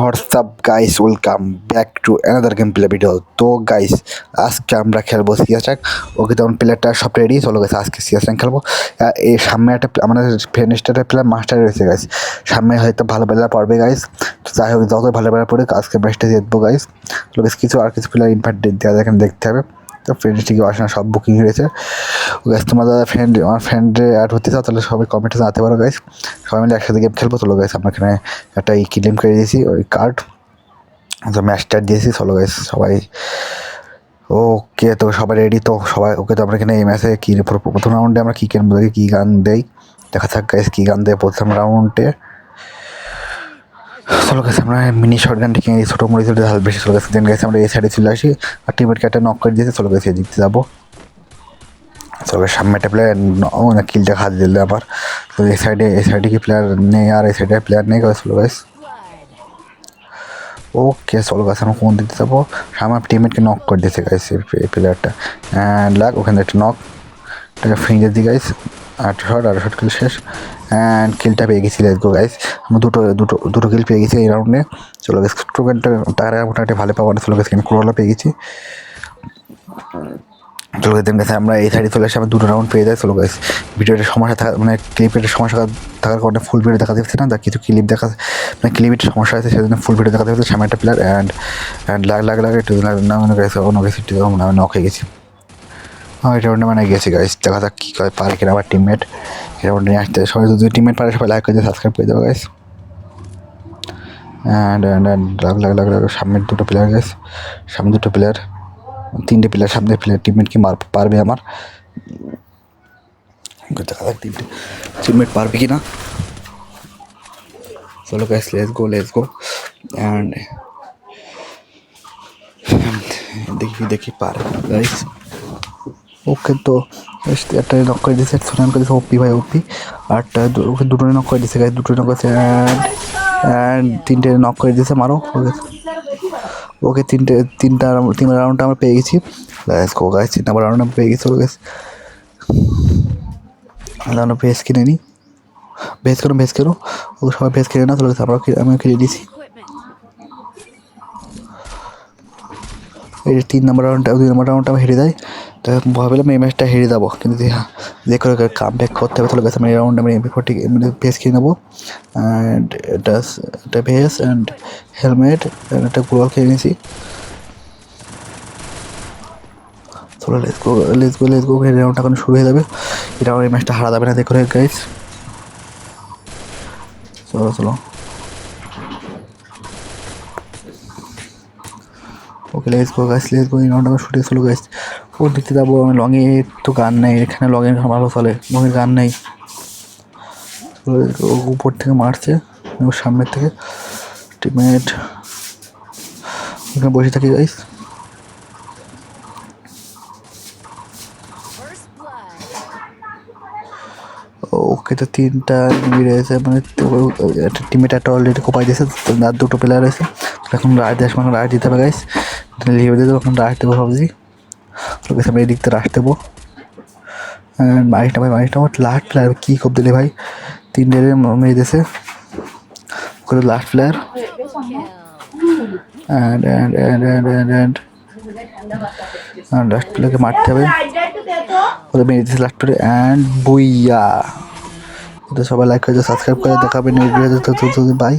WhatsApp guys, welcome back to another game play video. তো guys, আজকে আমরা খেলবো সিএস র্যাঙ্ক। ওকে, তখন প্লেয়ারটা সব রেডি, চলো গাইস আজকে সিএস র্যাঙ্ক খেলবো। এই সামনে একটা আমাদের ফ্রেন্ডস্টারের প্লেয়ার মাস্টার রয়েছে গাইস, সামনে হয়তো ভালো প্লেয়ার পড়বে গাইস। তো যাই হোক, যত ভালো প্লেয়ার পড়ে আজকে ম্যাচটা জিতবো গাইস। চলো গাইস, কিছু প্লেয়ার ইনভাইট দেওয়া এখানে দেখতে হবে। তো ফ্রেন্ডসটিকে আসলে সব বুকিং হয়েছে গাইস। তোমার দাদা আমার ফ্রেন্ডে অ্যাড হতে চাও তাহলে সবাই কমেন্টে জানাতে পারো গাইস। সবাই মিলে একসাথে গেম খেলবো। চলো গাইস, আমরা এখানে একটা ক্লেম করে দিয়েছি ওই কার্ড, তো ম্যাচ স্টার্ট দিয়েছি। চলো গাইস সবাই ওকে, তো সবাই রেডি তো সবাই ওকে। তো আমরা এখানে এই ম্যাচে কী প্রথম রাউন্ডে আমরা কী কিনবো, দেখি কী গান দেই, দেখা থাক গাইস কী গান দেয় প্রথম রাউন্ডে। চলো গাইস, আমরা মিনি শর্ট গানটা কিনে এই ছোটো মরিচ ঝাল বেশি। চলো গাইস, দেন গাইস আমরা এই সাইডে চলে আসি আর টিমেটকে একটা নক করে দিয়েছে। চলো গাইস এই দিকতে যাবো। চলো সামনে একটা প্লেয়ার কিলটা হাত দিলে আবার। তো এই সাইডে কি প্লেয়ার নেই আর এই সাইডে প্লেয়ার নেই গাইস। চলো গাইস ওকে, চলো গাইস আমরা কোন দিতে যাবো। আমার টিমমেটকে নক করে দিয়েছে গাইস এই প্লেয়ারটা, অ্যান্ড লাগ ওখানে একটা নক, এটাকে ফিঙ্গার দিই গাইস। আর শট কিল শেষ, অ্যান্ড কিলটা পেয়ে গেছি। লেটস গো গাইস, আমরা দুটো কিল পেয়ে গেছি এই রাউন্ডে। চলো গাইস, টোকেনটা টাকা মোটামুটি ভালো পাবো না। চলো গাইস, ক্রোলা পেয়ে গেছি। চলো গাইস, গেছে আমরা এই সাইডে চলে আসি, আমরা দুটো রাউন্ড পেয়ে যাই। চলো গাইস, ভিডিওটা সমস্যা থাকা মানে ক্লিপের সমস্যা থাকার কারণে ফুল ভিডিও দেখা যাচ্ছে না, কিছু ক্লিপ দেখা মানে ক্লিপের সমস্যা আছে, সেজন্য ফুল ভিডিও দেখা যাচ্ছে। সামনে একটা প্লেয়ার অ্যান্ড লাগ একটু না মনে গেছে অন্য গেছে, আমি নক হয়ে গেছি। হ্যাঁ, এটা রাউন্ডে মানে গেছি গাইস, দেখা যাক কী করে পারে কিনা আমার টিমমেট এই রাউন্ডে নিয়ে আসতে। সবাই যদি টিমমেট পারে সবাই লাইক করে দিয়ে সাবস্ক্রাইব করে দেবো গাইস। অ্যান্ড লাগ সামনের দুটো প্লেয়ার গাইস, সামনে দুটো প্লেয়ার, তিনটে প্লেয়ার, সামনের প্লেয়ার টিমমেট কি পারবে আমার, দেখা যাক তিনটে টিমমেট পারবে কি না। চলো গাইস, লেটস গো অ্যান্ড দেখি পারে গাইস। ওকে, তো একটা নক করে দিয়েছে, সুনান করে দিয়েছে ওপি ভাই ওপি। আরটা ওকে দুটো নক করে দিয়েছে গাইস, দুটো নক করেছে অ্যান্ড তিনটে নক করে দিয়েছে। মারো ওকে, তিন রাউন্ডটা আমরা পেয়ে গেছি। Let's go guys, 3 number round আমরা পেয়ে গেছি। গাইস আমরা ভেজ কিনে নিই, ভেজ কেন ওকে সবাই ভেজ কিনে না। চলে গেছে, আমি কিনে দিয়েছি। এই 2 নাম্বার রাউন্ডটা আমি হেরে যাই। তো ভাবলাম এই ম্যাচটা হেরে যাবো, কিন্তু যে করে কাম ব্যাক করতে হবে। চলে গেছে আমি এই রাউন্ডে আমি MP40 ভেজ কিনে নেবো, অ্যান্ড এটা ভেজ অ্যান্ড হেলমেট অ্যান্ড একটা গ্লোয়াল কিনে নিয়েছি। চলো লেটস গো এই রাউন্ডটা এখন শুরু হয়ে যাবে। এটা আমার এই ম্যাচটা হারা যাবে না দেখো গাইস। চলো ওকে, লেটস গো এই রাউন্ড আমার শুটে। চলো গাইস, ওর দিকতে যাবো আমি। লংয়ে তো গান নেই এখানে, লংয়ে ভালো চলে, লংয়ের গান নেই। উপর থেকে মারছে ওর সামনের থেকে টিমমেট, ওখানে বসে থাকি গাইস। ওকে, তো 3টা রয়েছে মানে একটা টিমমেট একটা অলরেডি কোপাই দিয়েছে, আর দুটো প্লেয়ার রয়েছে। এখন রাইট দেশ মানে রাইট দিতে হবে গাইস, লিভে দিয়ে দেবো। এখন রাইট দেবো ভাবছি। ওকে, আমি এই দিকতে রাইট দেবো। মারিসটা আমার লাস্ট প্লেয়ার কী কোপ দিলে ভাই, 3 মেরে দিয়েছে। ওকে, লাস্ট প্লেয়ার লাস্ট প্লেয়ারকে মারতে হবে। ওদের মেরে দিয়েছে লাস্ট প্লেয়ার অ্যান্ড বুইয়া। তো সবাই লাইক করে সাবস্ক্রাইব করে দেখাবেন এই ভিডিওতে। বাই।